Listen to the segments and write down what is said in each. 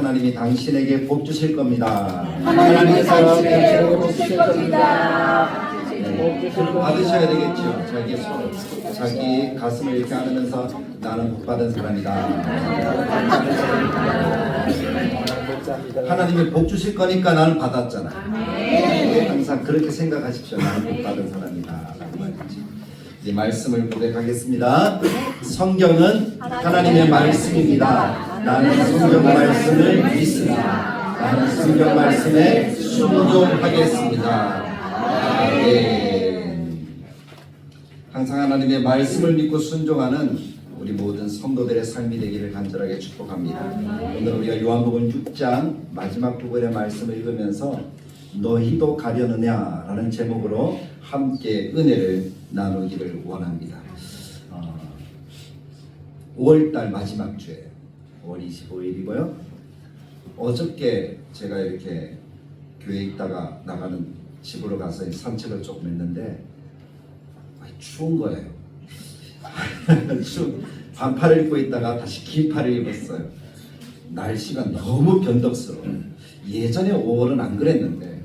하나님이 당신에게 복 주실 겁니다. 하나님이 당신에게 복 주실 겁니다. 받으셔야 되겠죠. 자기 손, 자기 가슴을 이렇게 안으면서 나는 복 받은 사람이다. 하나님이 복 주실 거니까 나는 받았잖아. 항상 그렇게 생각하십시오. 나는 복 받은 사람이다. 이제 말씀을 고백하겠습니다. 성경은 하나님의 말씀입니다. 나는 성경 말씀을 믿습니다. 나는 성경 말씀에 순종하겠습니다. 아멘. 항상 하나님의 말씀을 믿고 순종하는 우리 모든 성도들의 삶이 되기를 간절하게 축복합니다. 오늘 우리가 요한복음 6장 마지막 부분의 말씀을 읽으면서 너희도 가려느냐 라는 제목으로 함께 은혜를 나누기를 원합니다. 5월달 마지막 주에 5월 25일이고요. 어저께 제가 이렇게 교회에 있다가 나가는 집으로 가서 산책을 조금 했는데 추운 거예요. 반팔을 입고 있다가 다시 긴팔을 입었어요. 날씨가 너무 변덕스러워요. 예전에 5월은 안 그랬는데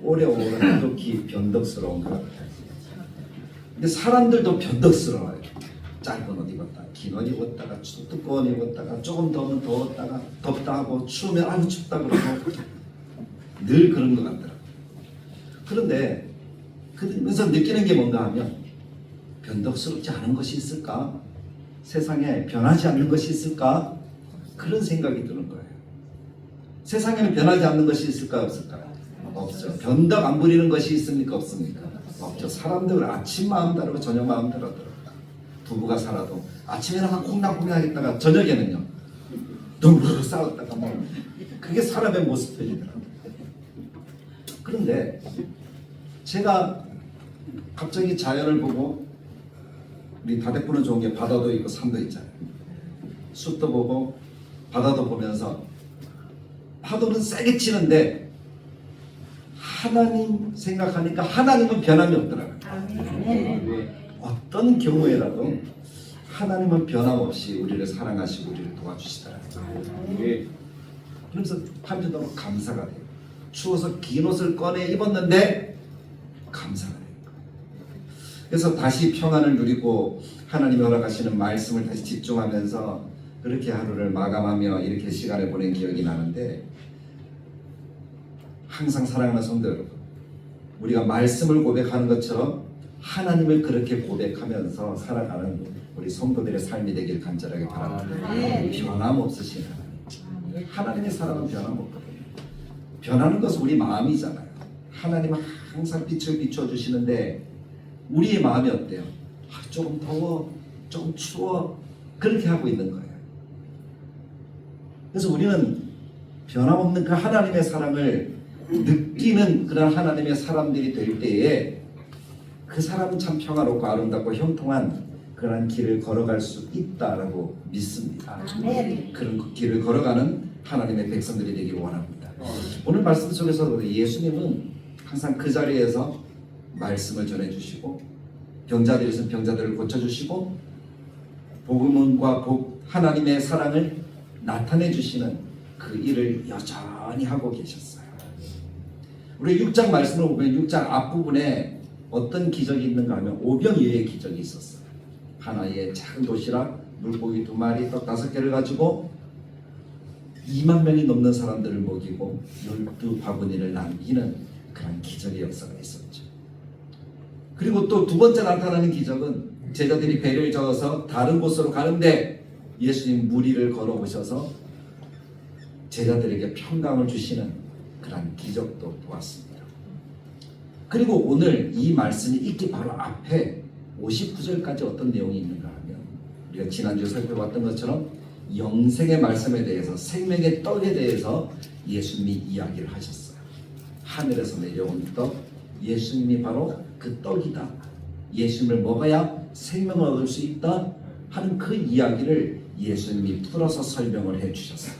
올해 5월은 한독히 변덕스러운 것 같아요. 근데 사람들도 변덕스러워요. 짧은 옷 입었다가 긴 옷 입었다가 두꺼운 옷 입었다가 조금 더우면 더웠다가 덥다 하고 추우면 아주 춥다 그러고 늘 그런 것 같더라고요. 그런데 그러면서 느끼는 게 뭔가 하면 변덕스럽지 않은 것이 있을까? 세상에 변하지 않는 것이 있을까? 그런 생각이 드는 거예요. 세상에는 변하지 않는 것이 있을까? 없을까? 없죠. 변덕 안 부리는 것이 있습니까? 없습니까? 없죠. 사람들은 아침 마음 다르고 저녁 마음 다르더라고요. 부부가 살아도 아침에는 막 콩닥콩닥 했다가 저녁에는요 너무 싸웠다가 뭐 그게 사람의 모습이더라고요. 그런데 제가 갑자기 자연을 보고 우리 다대포는 좋은 게 바다도 있고 산도 있잖아요. 숲도 보고 바다도 보면서 파도는 세게 치는데 하나님 생각하니까 하나님은 변함이 없더라고요. 어떤 경우에라도 하나님은 변함없이 우리를 사랑하시고 우리를 도와주시더라고요. 그래서 한편으로 감사가 돼요. 추워서 긴 옷을 꺼내 입었는데 감사가 돼요. 그래서 다시 평안을 누리고 하나님이 허락하시는 말씀을 다시 집중하면서 그렇게 하루를 마감하며 이렇게 시간을 보낸 기억이 나는데, 항상 사랑하는 성도 여러분, 우리가 말씀을 고백하는 것처럼 하나님을 그렇게 고백하면서 살아가는 우리 성도들의 삶이 되길 간절하게 바랍니다. 변함없으신 하나님, 하나님의 사랑은 변함없거든요. 변하는 것은 우리 마음이잖아요. 하나님은 항상 빛을 비춰주시는데 우리의 마음이 어때요? 조금 더워, 조금 추워, 그렇게 하고 있는 거예요. 그래서 우리는 변함없는 그 하나님의 사랑을 느끼는 그런 하나님의 사람들이 될 때에 그 사람은 참 평화롭고 아름답고 형통한 그런 길을 걸어갈 수 있다라고 믿습니다. 그런 길을 걸어가는 하나님의 백성들이 되기를 원합니다. 오늘 말씀 속에서 예수님은 항상 그 자리에서 말씀을 전해주시고 병자들이 있으면 병자들을 고쳐주시고 복음과 하나님의 사랑을 나타내 주시는 그 일을 여전히 하고 계셨어요. 우리 6장 말씀을 보면 6장 앞부분에 어떤 기적이 있는가 하면 오병이어의 기적이 있었어요. 하나의 작은 도시락, 물고기 2마리, 떡 5개를 가지고 2만 명이 넘는 사람들을 먹이고 12바구니를 남기는 그런 기적의 역사가 있었죠. 그리고 또 두 번째 나타나는 기적은 제자들이 배를 저어서 다른 곳으로 가는데 예수님 무리를 걸어오셔서 제자들에게 평강을 주시는 그런 기적도 보았습니다. 그리고 오늘 이 말씀이 있기 바로 앞에 59절까지 어떤 내용이 있는가 하면 우리가 지난주에 살펴봤던 것처럼 영생의 말씀에 대해서, 생명의 떡에 대해서 예수님이 이야기를 하셨어요. 하늘에서 내려온 떡, 예수님이 바로 그 떡이다. 예수님을 먹어야 생명을 얻을 수 있다 하는 그 이야기를 예수님이 풀어서 설명을 해주셨어요.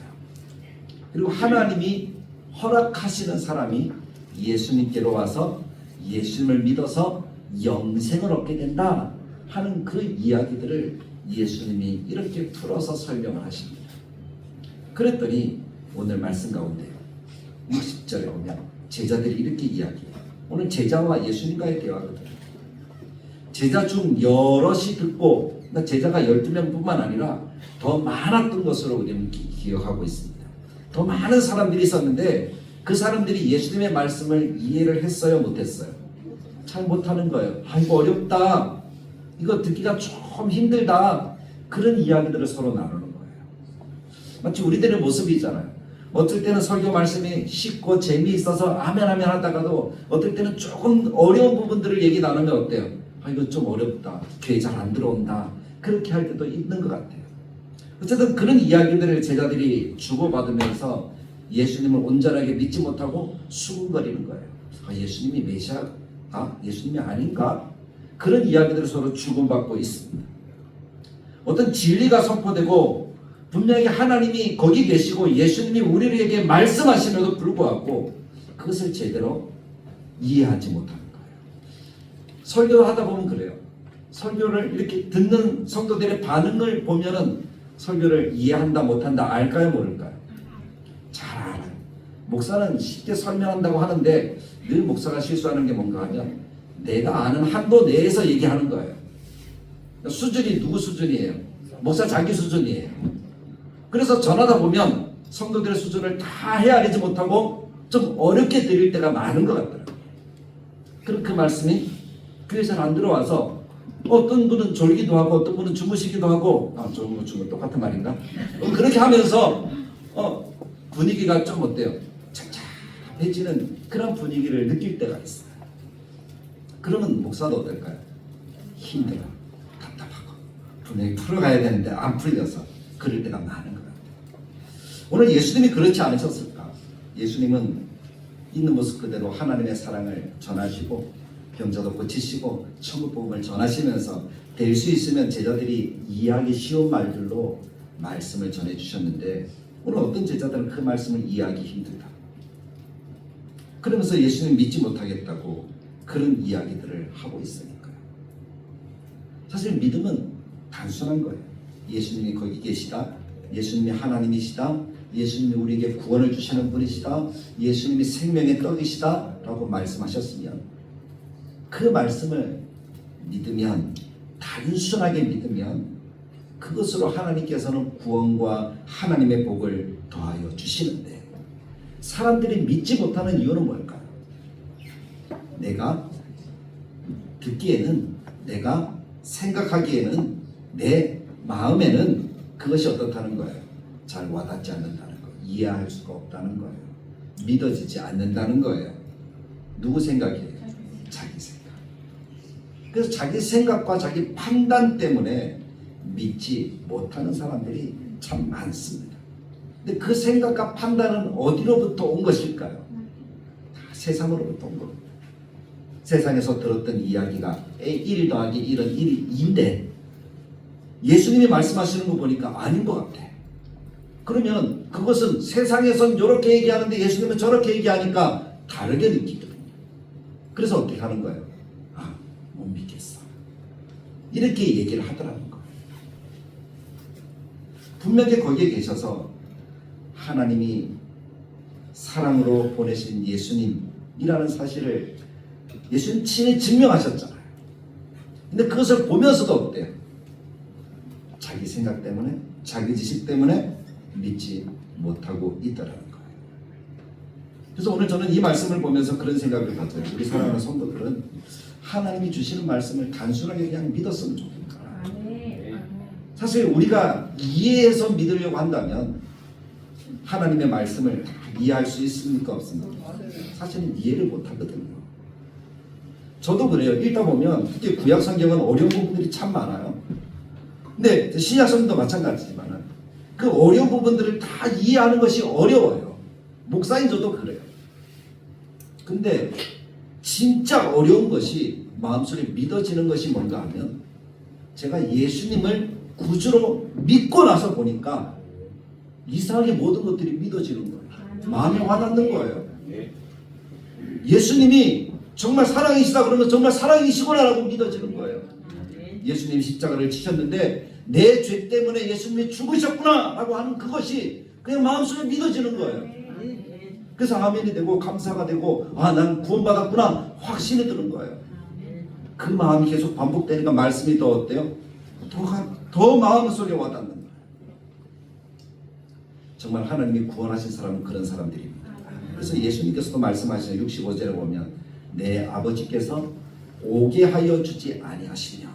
그리고 하나님이 허락하시는 사람이 예수님께로 와서 예수님을 믿어서 영생을 얻게 된다 하는 그 이야기들을 예수님이 이렇게 풀어서 설명을 하십니다. 그랬더니 오늘 말씀 가운데 60절에 보면 제자들이 이렇게 이야기해요. 오늘 제자와 예수님과의 대화거든요. 제자 중 여럿이 듣고, 그러니까 제자가 12명뿐만 아니라 더 많았던 것으로 우리는 기억하고 있습니다. 더 많은 사람들이 있었는데 그 사람들이 예수님의 말씀을 이해를 했어요, 못했어요? 잘 못하는 거예요. 이거 어렵다, 이거 듣기가 좀 힘들다, 그런 이야기들을 서로 나누는 거예요. 마치 우리들의 모습이잖아요. 어떨 때는 설교 말씀이 쉽고 재미있어서 아멘 아멘 하다가도 어떨 때는 조금 어려운 부분들을 얘기 나누면 어때요? 이거 좀 어렵다, 귀에 잘 안 들어온다, 그렇게 할 때도 있는 것 같아요. 어쨌든 그런 이야기들을 제자들이 주고받으면서 예수님을 온전하게 믿지 못하고 수군거리는 거예요. 예수님이 메시아? 예수님이 아닌가? 그런 이야기들을 서로 주고받고 있습니다. 어떤 진리가 선포되고 분명히 하나님이 거기 계시고 예수님이 우리에게 말씀하시면도 불구하고 그것을 제대로 이해하지 못하는 거예요. 설교하다 보면 그래요. 설교를 이렇게 듣는 성도들의 반응을 보면은 설교를 이해한다 못한다 알까요 모를까요? 잘 알아요. 목사는 쉽게 설명한다고 하는데 늘 목사가 실수하는 게 뭔가 하면 내가 아는 한도 내에서 얘기하는 거예요. 수준이 누구 수준이에요? 목사 자기 수준이에요. 그래서 전하다 보면 성도들의 수준을 다 헤아리지 못하고 좀 어렵게 드릴 때가 많은 것 같더라고요. 그럼 그 말씀이 귀에 잘 안 들어와서 어떤 분은 졸기도 하고 어떤 분은 주무시기도 하고 주무 똑같은 말인가? 그렇게 하면서 분위기가 좀 어때요? 착잡해지는 그런 분위기를 느낄 때가 있어요. 그러면 목사도 어떨까요? 힘들어, 답답하고 분위기 풀어가야 되는데 안 풀려서 그럴 때가 많은 것 같아요. 오늘 예수님이 그렇지 않으셨을까? 예수님은 있는 모습 그대로 하나님의 사랑을 전하시고 병자도 고치시고 천국 복음을 전하시면서 될 수 있으면 제자들이 이해하기 쉬운 말들로 말씀을 전해주셨는데 오늘 어떤 제자들은 그 말씀을 이해하기 힘들다, 그러면서 예수님 믿지 못하겠다고 그런 이야기들을 하고 있으니까요. 사실 믿음은 단순한 거예요. 예수님이 거기 계시다, 예수님이 하나님이시다, 예수님이 우리에게 구원을 주시는 분이시다, 예수님이 생명의 떡이시다 라고 말씀하셨으면 그 말씀을 믿으면, 단순하게 믿으면 그것으로 하나님께서는 구원과 하나님의 복을 더하여 주시는데 사람들이 믿지 못하는 이유는 뭘까요? 내가 듣기에는, 내가 생각하기에는, 내 마음에는 그것이 어떻다는 거예요? 잘 와닿지 않는다는 거예요. 이해할 수가 없다는 거예요. 믿어지지 않는다는 거예요. 누구 생각이에요? 자기 생각. 그래서 자기 생각과 자기 판단 때문에 믿지 못하는 사람들이 참 많습니다. 근데 그 생각과 판단은 어디로부터 온 것일까요? 다 세상으로부터 온 겁니다. 세상에서 들었던 이야기가 1 더하기 1은 1이 2인데 예수님이 말씀하시는 거 보니까 아닌 것 같아. 그러면 그것은 세상에선 이렇게 얘기하는데 예수님은 저렇게 얘기하니까 다르게 느끼거든요. 그래서 어떻게 하는 거예요? 못 믿겠어, 이렇게 얘기를 하더라는 거예요. 분명히 거기에 계셔서 하나님이 사랑으로 보내신 예수님이라는 사실을 예수님 친히 증명하셨잖아요. 근데 그것을 보면서도 어때요? 자기 생각 때문에, 자기 지식 때문에 믿지 못하고 있더라는 거예요. 그래서 오늘 저는 이 말씀을 보면서 그런 생각을 가져요. 우리 사랑하는 성도들은 하나님이 주시는 말씀을 단순하게 그냥 믿었으면 좋겠다. 사실 우리가 이해해서 믿으려고 한다면 하나님의 말씀을 이해할 수 있습니까? 없습니까? 사실은 이해를 못하거든요. 저도 그래요. 읽다 보면 특히 구약 성경은 어려운 부분들이 참 많아요. 근데 신약 성경도 마찬가지지만 그 어려운 부분들을 다 이해하는 것이 어려워요. 목사인 저도 그래요. 근데 진짜 어려운 것이 마음속에 믿어지는 것이 뭔가 하면 제가 예수님을 구주로 믿고 나서 보니까 이상하게 모든 것들이 믿어지는 거예요. 마음에 와닿는 거예요. 예수님이 정말 사랑이시다 그러면 정말 사랑이시구나라고 믿어지는 거예요. 예수님이 십자가를 지셨는데 내 죄 때문에 예수님이 죽으셨구나 라고 하는 그것이 그냥 마음속에 믿어지는 거예요. 그래서 아멘이 되고 감사가 되고 난 구원받았구나 확신이 드는 거예요. 그 마음이 계속 반복되니까 말씀이 더 어때요? 더 마음속에 와닿는 거예요. 정말 하나님이 구원하신 사람은 그런 사람들입니다. 그래서 예수님께서도 말씀하시는 65절에 보면 내 아버지께서 오게 하여 주지 아니하시냐.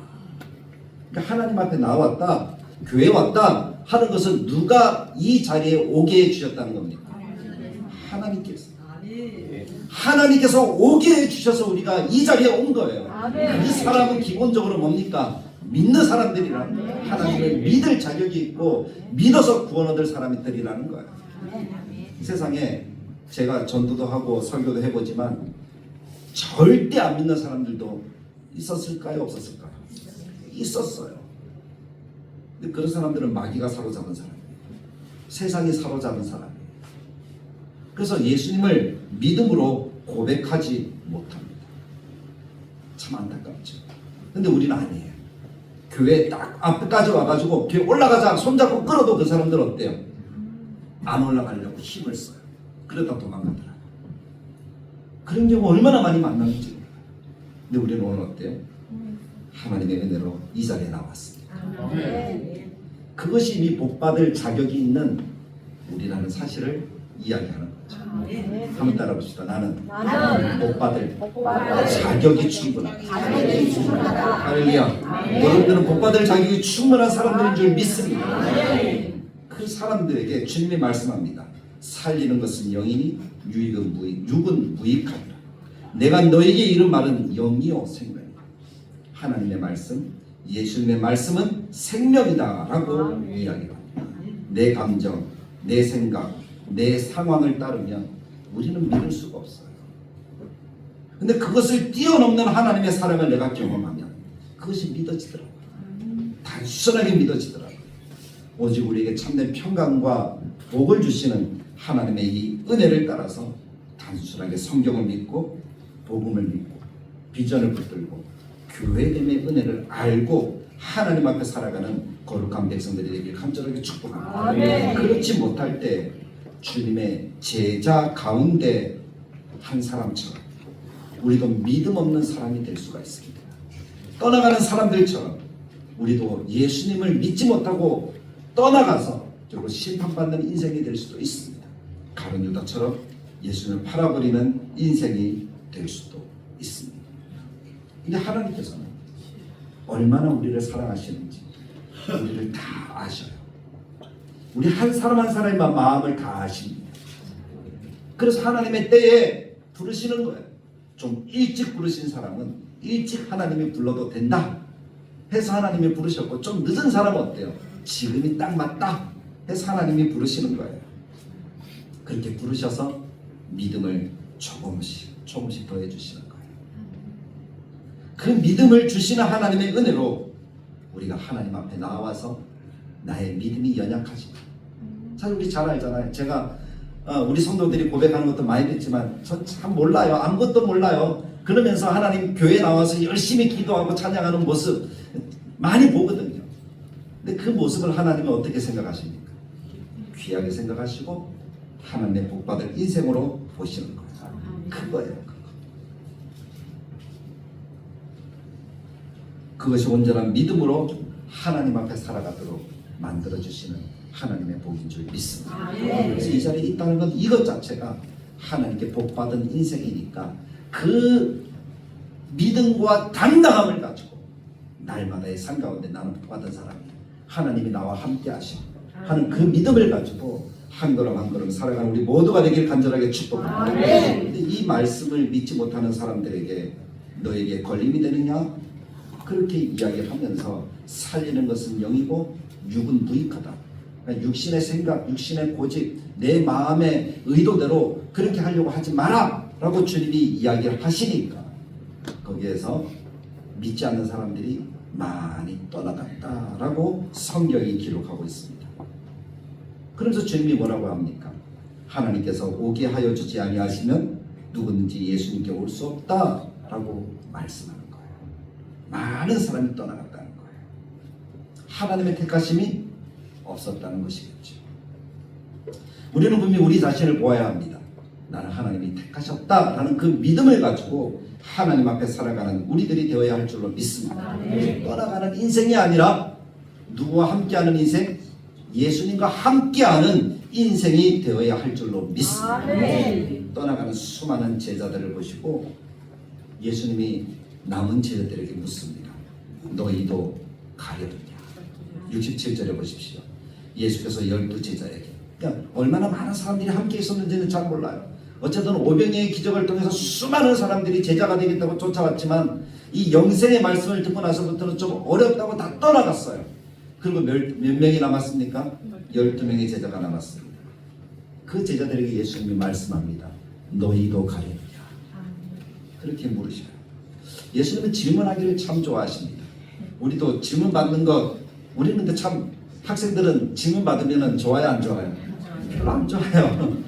그러니까 하나님 앞에 나왔다, 교회 왔다 하는 것은 누가 이 자리에 오게 해 주셨다는 겁니까? 하나님께서 오게 해 주셔서 우리가 이 자리에 온 거예요. 이 사람은 기본적으로 뭡니까? 믿는 사람들이라는 거예요. 하나님을 믿을 자격이 있고 믿어서 구원 얻을 사람들이라는 거예요. 세상에 제가 전도도 하고 설교도 해보지만 절대 안 믿는 사람들도 있었을까요? 없었을까요? 있었어요. 근데 그런 사람들은 마귀가 사로잡은 사람이에요. 세상이 사로잡은 사람이에요. 그래서 예수님을 믿음으로 고백하지 못합니다. 참 안타깝죠. 근데 우리는 아니에요. 교회 딱 앞까지 와가지고 교회 올라가자 손잡고 끌어도 그 사람들 어때요? 안 올라가려고 힘을 써요. 그러다 도망가더라고요. 그런 경우 얼마나 많이 만나는지. 근데 우리는 오늘 어때요? 하나님의 은혜로 이 자리에 나왔습니다. 그것이 이미 복받을 자격이 있는 우리라는 사실을 이야기하는 거죠. 한번 따라봅시다. 나는 복받을 자격이 충분하다. 할렐루야. 여러분들은 복받을 자격이 충분한 사람들인 줄 믿습니다. 그 사람들에게 주님이 말씀합니다. 살리는 것은 영이니 육은 무익하니라. 내가 너에게 이른 말은 영이요 생명이다. 하나님의 말씀, 예수님의 말씀은 생명이다 라고 이야기합니다. 내 감정, 내 생각, 내 상황을 따르면 우리는 믿을 수가 없어요. 근데 그것을 뛰어넘는 하나님의 사랑을 내가 경험하면 그것이 믿어지더라고요. 단순하게 믿어지더라고요. 오직 우리에게 참된 평강과 복을 주시는 하나님의 이 은혜를 따라서 단순하게 성경을 믿고 복음을 믿고 비전을 붙들고 교회됨의 은혜를 알고 하나님 앞에 살아가는 거룩한 백성들이 되길 간절하게 축복합니다. 그렇지 못할 때 주님의 제자 가운데 한 사람처럼 우리도 믿음 없는 사람이 될 수가 있습니다. 떠나가는 사람들처럼 우리도 예수님을 믿지 못하고 떠나가서 결국 심판받는 인생이 될 수도 있습니다. 가룟 유다처럼 예수님을 팔아버리는 인생이 될 수도 있습니다. 근데 하나님께서는 얼마나 우리를 사랑하시는지 우리를 다 아셔요. 우리 한 사람 한 사람의 마음을 다 아십니다. 그래서 하나님의 때에 부르시는 거예요. 좀 일찍 부르신 사람은 일찍 하나님이 불러도 된다 해서 하나님이 부르셨고, 좀 늦은 사람은 어때요? 지금이 딱 맞다 해서 하나님이 부르시는 거예요. 그렇게 부르셔서 믿음을 조금씩 더해 주시는 거예요. 그 믿음을 주시는 하나님의 은혜로 우리가 하나님 앞에 나와서 나의 믿음이 연약하지만, 사실 우리 잘 알잖아요. 제가 우리 성도들이 고백하는 것도 많이 듣지만 전 참 몰라요. 아무것도 몰라요. 그러면서 하나님 교회에 나와서 열심히 기도하고 찬양하는 모습 많이 보거든요. 근데 그 모습을 하나님은 어떻게 생각하십니까? 귀하게 생각하시고 하나님의 복받을 인생으로 보시는 거예요. 그거예요. 그것이 온전한 믿음으로 하나님 앞에 살아가도록 만들어주시는 하나님의 복인 줄 믿습니다. 그래서 이 자리에 있다는 건 이것 자체가 하나님께 복받은 인생이니까 그 믿음과 당당함을 가지고 날마다의 삶 가운데 나는 복받은 사람이에요. 하나님이 나와 함께 하시고 하는 그 믿음을 가지고 한 걸음 한 걸음 살아가는 우리 모두가 되길 간절하게 축복합니다. 그런데 이 말씀을 믿지 못하는 사람들에게 너에게 걸림이 되느냐? 그렇게 이야기를 하면서 살리는 것은 영이고 육은 무익하다. 그러니까 육신의 생각, 육신의 고집, 내 마음의 의도대로 그렇게 하려고 하지 마라 라고 주님이 이야기를 하시니까 거기에서 믿지 않는 사람들이 많이 떠나갔다라고 성경이 기록하고 있습니다. 그래서 주님이 뭐라고 합니까? 하나님께서 오게 하여 주지 아니하시면 누구든지 예수님께 올 수 없다라고 말씀하는 거예요. 많은 사람이 떠나갔다는 거예요. 하나님의 택하심이 없었다는 것이겠죠. 우리는 분명히 우리 자신을 보아야 합니다. 나는 하나님이 택하셨다라는 그 믿음을 가지고 하나님 앞에 살아가는 우리들이 되어야 할 줄로 믿습니다. 떠나가는 인생이 아니라 누구와 함께하는 인생? 예수님과 함께하는 인생이 되어야 할 줄로 믿습니다. 떠나가는 수많은 제자들을 보시고 예수님이 남은 제자들에게 묻습니다. 너희도 가려느냐? 67절에 보십시오. 예수께서 12제자에게, 그러니까 얼마나 많은 사람들이 함께 있었는지는 잘 몰라요. 어쨌든 오병이의 기적을 통해서 수많은 사람들이 제자가 되겠다고 쫓아왔지만 이 영생의 말씀을 듣고 나서부터는 좀 어렵다고 다 떠나갔어요. 그리고 몇 명이 남았습니까? 12명의 제자가 남았습니다. 그 제자들에게 예수님이 말씀합니다. 너희도 가려느냐? 그렇게 물으셔요. 예수님은 질문하기를 참 좋아하십니다. 우리도 질문 받는 것, 우리는 근데 참 학생들은 질문 받으면 좋아요, 안 좋아요? 별로 안 좋아요.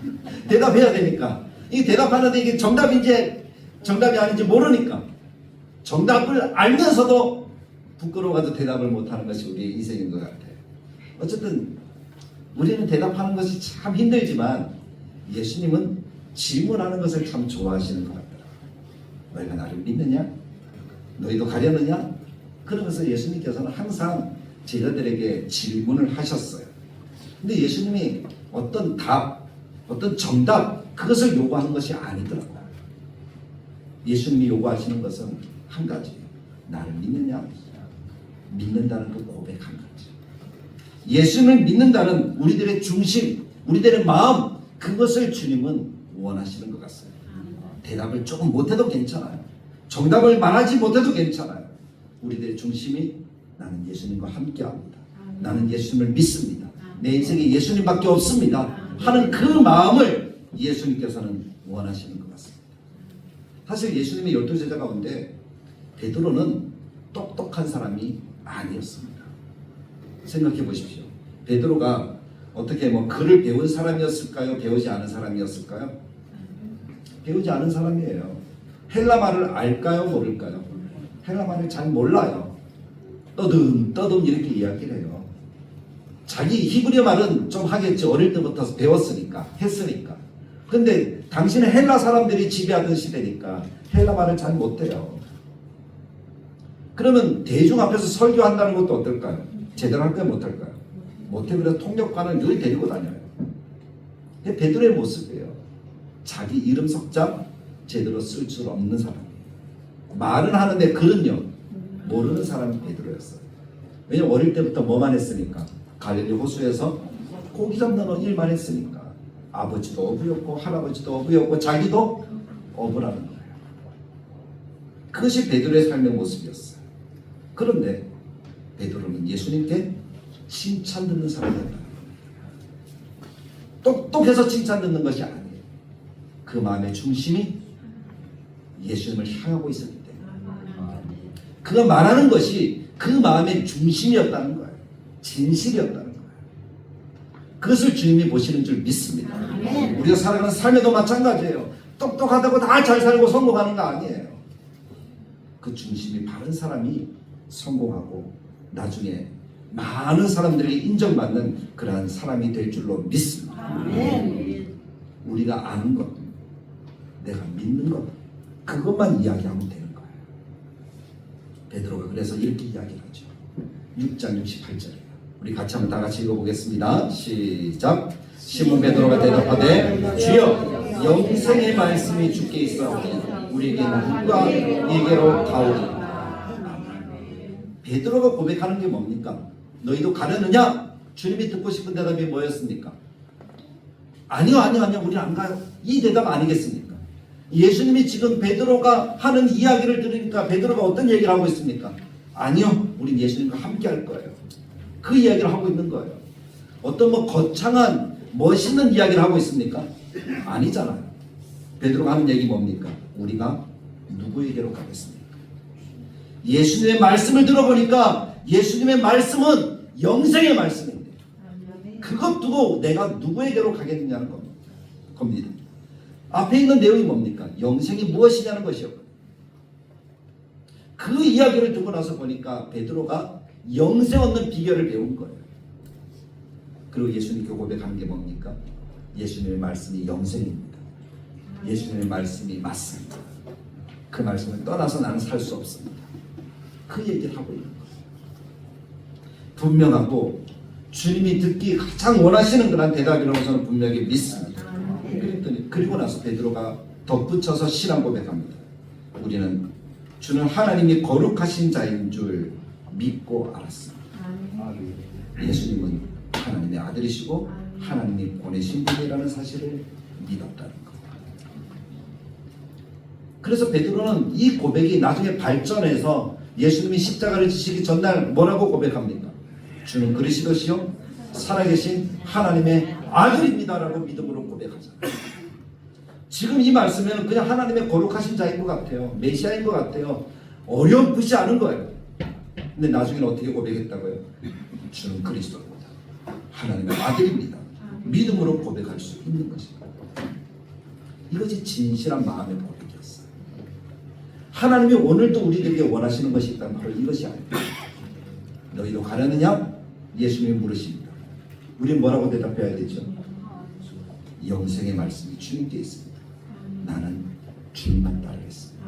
대답해야 되니까. 이 대답하는데 이게 정답인지 정답이 아닌지 모르니까 정답을 알면서도 부끄러워가지고 대답을 못하는 것이 우리의 인생인 것 같아요. 어쨌든 우리는 대답하는 것이 참 힘들지만 예수님은 질문하는 것을 참 좋아하시는 것 같더라고요. 너희가 나를 믿느냐? 너희도 가려느냐? 그러면서 예수님께서는 항상 제자들에게 질문을 하셨어요. 근데 예수님이 어떤 답, 어떤 정답, 그것을 요구하는 것이 아니더라고요. 예수님이 요구하시는 것은 한 가지. 나를 믿느냐? 믿는다는 그 고백 한 가지. 예수님을 믿는다는 우리들의 중심, 우리들의 마음, 그것을 주님은 원하시는 것 같습니다. 대답을 조금 못해도 괜찮아요. 정답을 말하지 못해도 괜찮아요. 우리들의 중심이 나는 예수님과 함께합니다. 나는 예수님을 믿습니다. 내 인생에 예수님밖에 없습니다. 하는 그 마음을 예수님께서는 원하시는 것 같습니다. 사실 예수님의 12제자 가운데 베드로는 똑똑한 사람이 아니었습니다. 생각해 보십시오. 베드로가 어떻게 글을 배운 사람이었을까요? 배우지 않은 사람이었을까요? 배우지 않은 사람이에요. 헬라 말을 알까요? 모를까요? 헬라 말을 잘 몰라요. 떠듬 이렇게 이야기를 해요. 자기 히브리어 말은 좀 하겠지. 어릴 때부터 배웠으니까, 했으니까. 근데 당신은 헬라 사람들이 지배하던 시대니까 헬라 말을 잘 못해요. 그러면 대중 앞에서 설교한다는 것도 어떨까요? 제대로 할까요? 못할까요? 못해. 그래서 통역관을 늘 데리고 다녀요. 베드로의 모습이에요. 자기 이름 석자 제대로 쓸 줄 없는 사람. 말은 하는데 글은요 모르는 사람이 베드로였어요. 왜냐면 어릴 때부터 뭐만 했으니까, 갈릴리 호수에서 고기 잡는 일만 했으니까. 아버지도 어부였고 할아버지도 어부였고 자기도 어부라는 거예요. 그것이 베드로의 삶의 모습이었어요. 그런데 베드로는 예수님께 칭찬 듣는 사람이었다. 똑똑해서 칭찬 듣는 것이 아니에요. 그 마음의 중심이 예수님을 향하고 있었기 때문에 그가 말하는 것이 그 마음의 중심이었다는 거예요. 진실이었다는 거예요. 그것을 주님이 보시는 줄 믿습니다. 우리가 살아가는 삶에도 마찬가지예요. 똑똑하다고 다 잘 살고 성공하는 거 아니에요. 그 중심이 바른 사람이 성공하고 나중에 많은 사람들에게 인정받는 그러한 사람이 될 줄로 믿습니다. 우리가 아는 것, 내가 믿는 것, 그것만 이야기하면 되는 거예요. 베드로가 그래서 이렇게 이야기를 하죠. 6장 68절이에요. 우리 같이 한번 다 같이 읽어보겠습니다. 시작. 시몬 베드로가 대답하되 주여 영생의 말씀이 주께 있사오니 우리에게 누가 이게로 가오리까. 베드로가 고백하는 게 뭡니까? 너희도 가려느냐? 주님이 듣고 싶은 대답이 뭐였습니까? 아니요 우리는 안 가요. 이 대답 아니겠습니까? 예수님이 지금 베드로가 하는 이야기를 들으니까 베드로가 어떤 얘기를 하고 있습니까? 아니요, 우린 예수님과 함께 할 거예요. 그 이야기를 하고 있는 거예요. 어떤 거창한 멋있는 이야기를 하고 있습니까? 아니잖아요. 베드로가 하는 얘기 뭡니까? 우리가 누구에게로 가겠습니까? 예수님의 말씀을 들어보니까 예수님의 말씀은 영생의 말씀인데 그것 두고 내가 누구에게로 가겠느냐는 겁니다. 앞에 있는 내용이 뭡니까? 영생이 무엇이냐는 것이었거든요. 그 이야기를 듣고 나서 보니까 베드로가 영생 얻는 비결을 배운 거예요. 그리고 예수님께 고백하는 게 뭡니까? 예수님의 말씀이 영생입니다. 예수님의 말씀이 맞습니다. 그 말씀을 떠나서 나는 살 수 없습니다. 그 얘기를 하고 있는 거예요. 분명하고 주님이 듣기 가장 원하시는 그런 대답이라고 저는 분명히 믿습니다. 그랬더니 그리고 나서 베드로가 덧붙여서 신앙 고백합니다. 우리는 주는 하나님이 거룩하신 자인 줄 믿고 알았습니다. 예수님은 하나님의 아들이시고 하나님이 보내신 분이라는 사실을 믿었다는 것. 그래서 베드로는 이 고백이 나중에 발전해서 예수님이 십자가를 지시기 전날 뭐라고 고백합니까? 주는 그리스도시요 살아계신 하나님의 아들입니다라고 믿음으로 고백하잖아요. 지금 이 말씀에는 그냥 하나님의 거룩하신 자인 것 같아요. 메시아인 것 같아요. 어렴풋이 아는 거예요. 근데 나중에는 어떻게 고백했다고요? 주는 그리스도입니다. 하나님의 아들입니다. 믿음으로 고백할 수 있는 것입니다. 이것이 진실한 마음의 고백이었어요. 하나님이 오늘도 우리들에게 원하시는 것이 있다면 바로 이것이 아닙니다. 너희도 가려느냐? 예수님이 물으십니다. 우리는 뭐라고 대답해야 되죠? 영생의 말씀이 주님께 있습니다. 나는 주님만 따르겠습니다.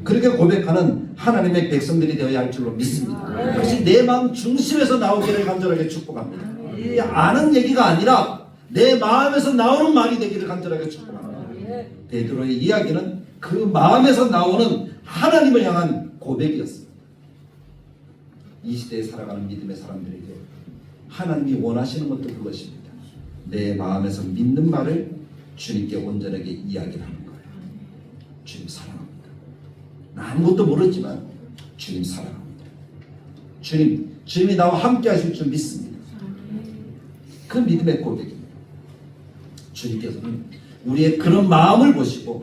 그렇게 고백하는 하나님의 백성들이 되어야 할 줄로 믿습니다. 그것이 내 마음 중심에서 나오기를 간절하게 축복합니다. 이 아는 얘기가 아니라 내 마음에서 나오는 말이 되기를 간절하게 축복합니다. 베드로의 이야기는 그 마음에서 나오는 하나님을 향한 고백이었습니다. 이 시대에 살아가는 믿음의 사람들에게 하나님이 원하시는 것도 그것입니다. 내 마음에서 믿는 말을 주님께 온전하게 이야기를 하는 거예요. 주님 사랑합니다. 나 아무것도 모르지만 주님 사랑합니다. 주님이 나와 함께 하실 줄 믿습니다. 그 믿음의 고백입니다. 주님께서는 우리의 그런 마음을 보시고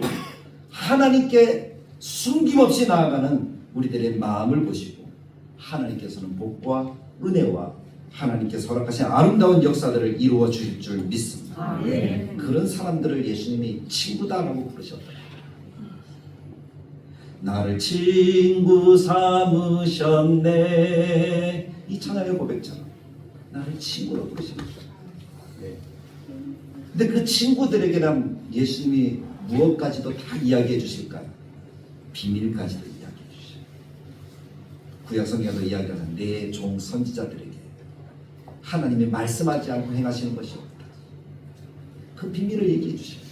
하나님께 숨김없이 나아가는 우리들의 마음을 보시고 하나님께서는 복과 은혜와 하나님께서 허락하신 아름다운 역사들을 이루어 주실 줄 믿습니다. 그런 사람들을 예수님이 친구다라고 부르셨다. 나를 친구 삼으셨네. 이 찬양의 고백처럼 나를 친구로 부르십니다. 근데 그 친구들에게는 예수님이 무엇까지도 다 이야기해 주실까요? 비밀까지도 이야기해 주시죠. 구약성경에도 이야기하는 내 종 선지자들에게 하나님이 말씀하지 않고 행하시는 것이 없다. 그 비밀을 얘기해 주십니다.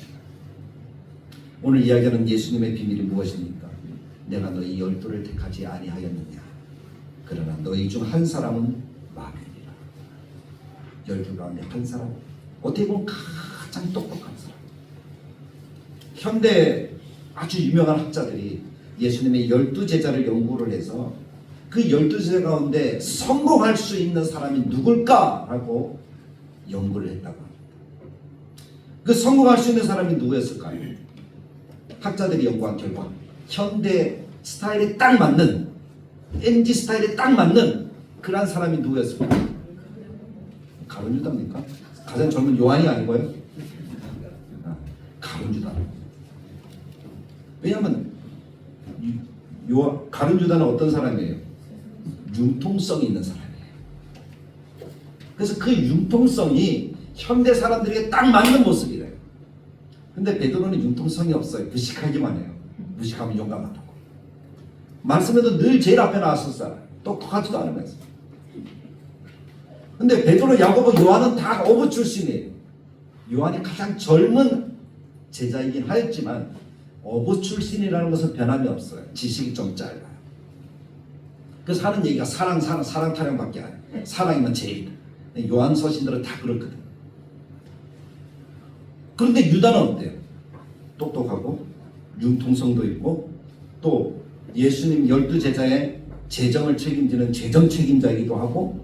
오늘 이야기하는 예수님의 비밀이 무엇입니까? 내가 너희 12를 택하지 아니하였느냐. 그러나 너희 중 한 사람은 마귀니라. 12 가운데 한 사람, 어떻게 보면 가장 똑똑한 사람. 현대 아주 유명한 학자들이 예수님의 12제자를 연구를 해서 그 12제자 가운데 성공할 수 있는 사람이 누굴까라고 연구를 했다고 합니다. 그 성공할 수 있는 사람이 누구였을까요? 학자들이 연구한 결과 현대 스타일에 딱 맞는, MZ 스타일에 딱 맞는 그런 사람이 누구였을까요? 가룟 유다입니까? 가장 젊은 요한이 아니고요. 가룟 유다. 왜냐하면 가룟 유다는 어떤 사람이에요? 융통성이 있는 사람이에요. 그래서 그 융통성이 현대 사람들에게 딱 맞는 모습이래요. 근데 베드로는 융통성이 없어요. 무식하기만 해요. 무식하면 용감하다고. 말씀에도 늘 제일 앞에 나왔었어요. 똑똑하지도 않으면서. 근데 베드로, 야고보, 요한은 다 어부 출신이에요. 요한이 가장 젊은 제자이긴 하였지만 어부 출신이라는 것은 변함이 없어요. 지식이 좀 짧아요. 그래서 하는 얘기가 사랑 타령밖에 안 해요. 사랑이면 제일. 요한 서신들은 다 그렇거든. 그런데 유다는 어때요? 똑똑하고 융통성도 있고 또 예수님 12제자의 재정을 책임지는 재정 책임자이기도 하고,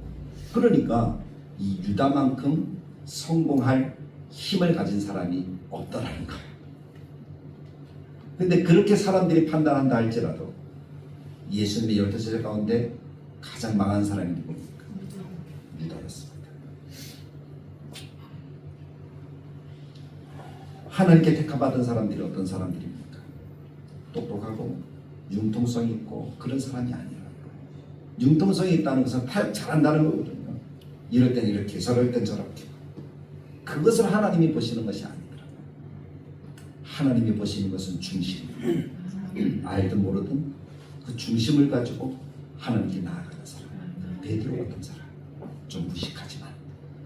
그러니까 이 유다만큼 성공할 힘을 가진 사람이 없더라는 거예요. 근데 그렇게 사람들이 판단한다 할지라도 예수님의 12제자 가운데 가장 망한 사람이 누굽니까? 유다였습니다. 하나님께 택함받은 사람들이 어떤 사람들입니까? 똑똑하고 융통성이 있고 그런 사람이 아니에요. 융통성이 있다는 것은 타협 잘한다는 거거든요. 이럴 땐 이렇게, 저럴 땐 저렇게. 그것을 하나님이 보시는 것이 아니더라. 하나님이 보시는 것은 중심. 알든 모르든 그 중심을 가지고 하나님께 나아가는 사람. 베드로 같은 사람. 좀 무식하지만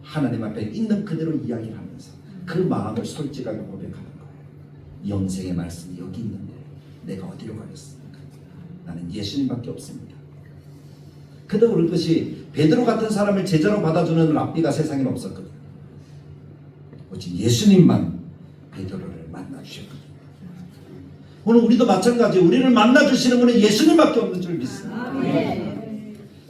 하나님 앞에 있는 그대로 이야기를 하면서 그 마음을 솔직하게 고백하는 거예요. 영생의 말씀이 여기 있는데 내가 어디로 가겠습니까? 나는 예수님밖에 없습니다. 그도 그렇듯이 베드로 같은 사람을 제자로 받아주는 랍비가 세상에 없었거든요. 오직 예수님만 베드로를 만나주셨거든요. 오늘 우리도 마찬가지. 우리를 만나주시는 분은 예수님밖에 없는 줄 믿습니다.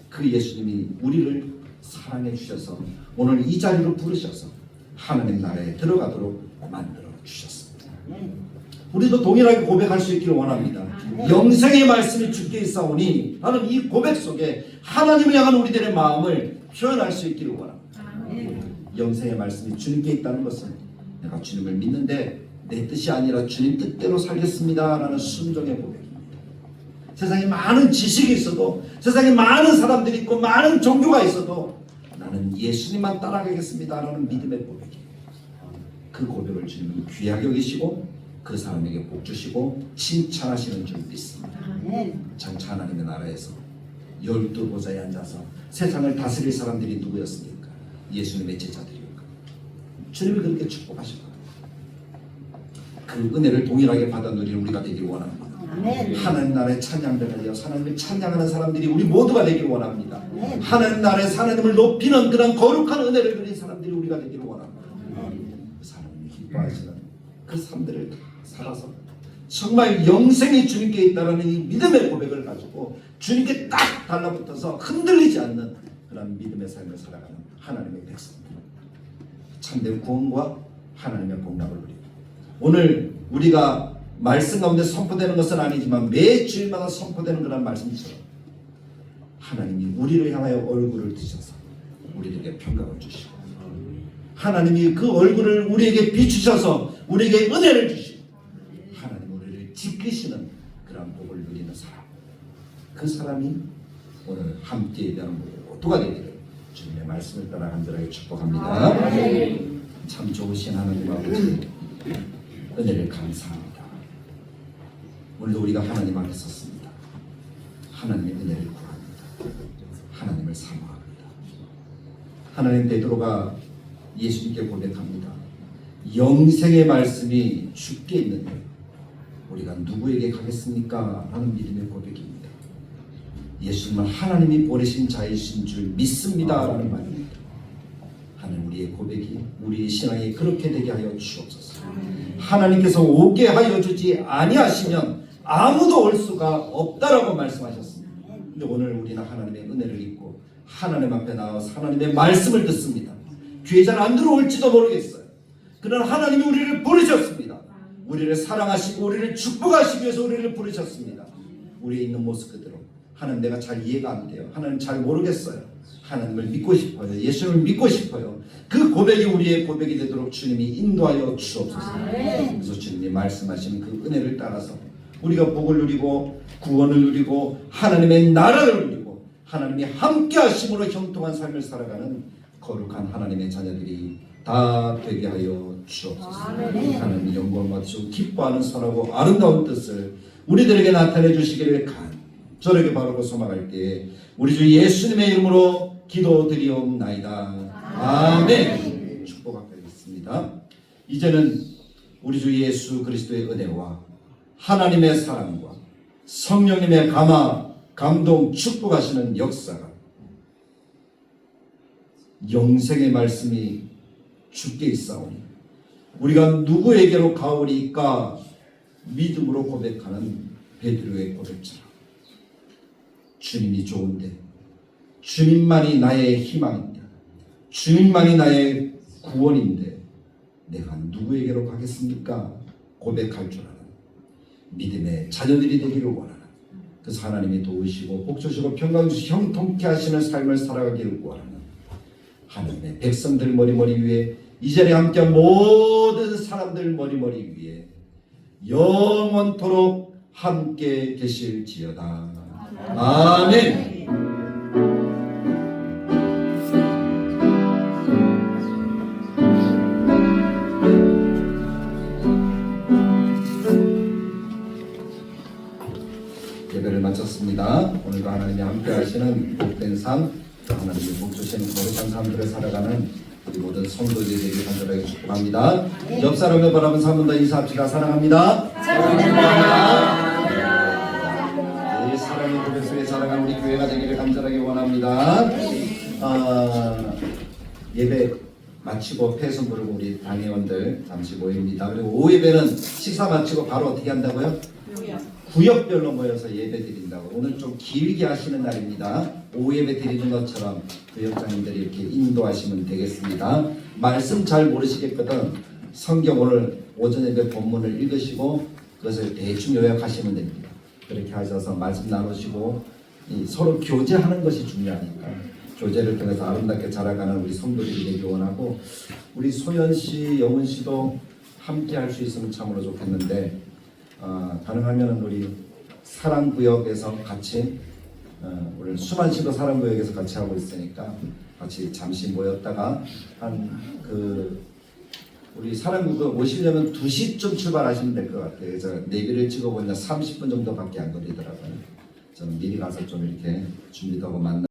그 예수님이 우리를 사랑해 주셔서 오늘 이 자리로 부르셔서 하나님 나라에 들어가도록 만들어 주셨습니다. 우리도 동일하게 고백할 수 있기를 원합니다. 영생의 말씀이 주께 있사오니 하는 이 고백 속에 하나님을 향한 우리들의 마음을 표현할 수 있기를 원합니다. 영생의 말씀이 주님께 있다는 것은 내가 주님을 믿는데 내 뜻이 아니라 주님 뜻대로 살겠습니다 라는 순종의 고백입니다. 세상에 많은 지식이 있어도, 세상에 많은 사람들이 있고 많은 종교가 있어도 나는 예수님만 따라가겠습니다 라는 믿음의 고백이에요. 그 고백을 주님은 귀하게 여기시고 그 사람에게 복 주시고 칭찬하시는 줄 믿습니다. 장차 하나님의 나라에서 12보좌에 앉아서 세상을 다스릴 사람들이 누구였습니까? 예수님의 제자들이었고 주님이 그렇게 축복하셨거든요. 그 은혜를 동일하게 받아 누리는 우리가 되기를 원합니다. 하나님 나라의 찬양들을 이어 하나님을 찬양하는 사람들이 우리 모두가 되기를 원합니다. 하나님 나라에서 하나님을 높이는 그런 거룩한 은혜를 누린 사람들이 우리가 되기를 원합니다. 그 하나님이 기뻐하시는 그 삶들을 다 살아서 정말 영생이 주님께 있다는 이 믿음의 고백을 가지고 주님께 딱 달라붙어서 흔들리지 않는 그런 믿음의 삶을 살아가는 하나님의 백성들, 참된 구원과 하나님의 복락을 누리고 오늘 우리가 말씀 가운데 선포되는 것은 아니지만 매 주일마다 선포되는 그런 말씀처럼 하나님이 우리를 향하여 얼굴을 드셔서 우리에게 평강을 주시고 하나님이 그 얼굴을 우리에게 비추셔서 우리에게 은혜를 주시고 하나님 우리를 지키시는 그런 복을 누리는 사람, 그 사람이 오늘 함께 대한 모두가 되기를 주님의 말씀을 따라 간절하게 축복합니다. 참 좋으신 하나님 아버지 은혜를 감사합니다. 오늘도 우리가 하나님 앞에 섰습니다. 하나님의 은혜를 구합니다. 하나님을 사모합니다. 하나님, 베드로가 예수님께 고백합니다. 영생의 말씀이 주께 있는데 우리가 누구에게 가겠습니까? 하는 믿음의 고백입니다. 예수님은 하나님이 보내신 자이신 줄 믿습니다 라는 말입니다. 하나님, 우리의 고백이, 우리의 신앙이 그렇게 되게 하여 주옵소서. 하나님께서 오게 하여 주지 아니하시면 아무도 올 수가 없다라고 말씀하셨습니다. 근데 오늘 우리는 하나님의 은혜를 입고 하나님 앞에 나와서 하나님의 말씀을 듣습니다. 귀에 잘 안 들어올지도 모르겠어요. 그러나 하나님이 우리를 부르셨습니다. 우리를 사랑하시고 우리를 축복하시기 위해서 우리를 부르셨습니다. 우리의 있는 모습 그대로 하나님, 내가 잘 이해가 안 돼요. 하나님 잘 모르겠어요. 하나님을 믿고 싶어요. 예수님을 믿고 싶어요. 그 고백이 우리의 고백이 되도록 주님이 인도하여 주옵소서. 그래서 주님이 말씀하시는 그 은혜를 따라서 우리가 복을 누리고 구원을 누리고 하나님의 나라를 누리고 하나님이 함께 하심으로 형통한 삶을 살아가는 거룩한 하나님의 자녀들이 다 되게 하여 주옵소서. 하나님 영광 받으시고 기뻐하는 선하고 아름다운 뜻을 우리들에게 나타내 주시기를 간절하게 바라고 소망할 때에 우리 주 예수님의 이름으로 기도드리옵나이다. 아멘. 축복하겠습니다. 이제는 우리 주 예수 그리스도의 은혜와 하나님의 사랑과 성령님의 감화, 감동, 축복하시는 역사가 영생의 말씀이 주께 있사오니 우리가 누구에게로 가오리까 믿음으로 고백하는 베드로의 고백처럼 주님이 좋은데, 주님만이 나의 희망인데, 주님만이 나의 구원인데 내가 누구에게로 가겠습니까? 고백할 줄 아는 믿음의 자녀들이 되기를 원하는, 그래서 하나님이 도우시고 복 주시고 평강 주시고 형통케 하시는 삶을 살아가기를 원하는 하나님의 백성들 머리머리 위에, 이 자리에 함께한 모든 사람들 머리머리 위에 영원토록 함께 계실지어다. 아멘. 기도하겠습니다. 오늘도 하나님이 함께 하시는 복된 삶, 또 하나님이 복 주시는 거룩한 삶들을 살아가는 우리 모든 성도들이 되길 간절하게 축복합니다. 옆 사람을 바라보면서 한 번 더 인사합시다. 사랑합니다. 이 사랑의 고백 속에 살아가는 우리 교회가 되기를 간절하게 원합니다. 예배 마치고 패선 부르고 우리 당회원들 잠시 모입니다. 그리고 오후 예배는 식사 마치고 바로 어떻게 한다고요? 구역별로 모여서 예배 드린다고. 오늘 좀 길게 하시는 날입니다. 오후 예배 드리는 것처럼 구역장님들이 이렇게 인도하시면 되겠습니다. 말씀 잘 모르시겠거든 성경 오늘 오전 예배 본문을 읽으시고 그것을 대충 요약하시면 됩니다. 그렇게 하셔서 말씀 나누시고 서로 교제하는 것이 중요하니까 교제를 통해서 아름답게 자라가는 우리 성도들이 되기 원하고, 우리 소연 씨, 영은 씨도 함께 할 수 있으면 참으로 좋겠는데 가능하면 우리 사랑구역에서 같이 우리 수만 씨도 사랑구역에서 같이 하고 있으니까 같이 잠시 모였다가 우리 사랑구역 오시려면 2시쯤 출발하시면 될 것 같아요. 그래서 내비를 찍어보니까 30분 정도밖에 안 걸리더라고요. 저는 미리 가서 좀 이렇게 준비도 하고 만나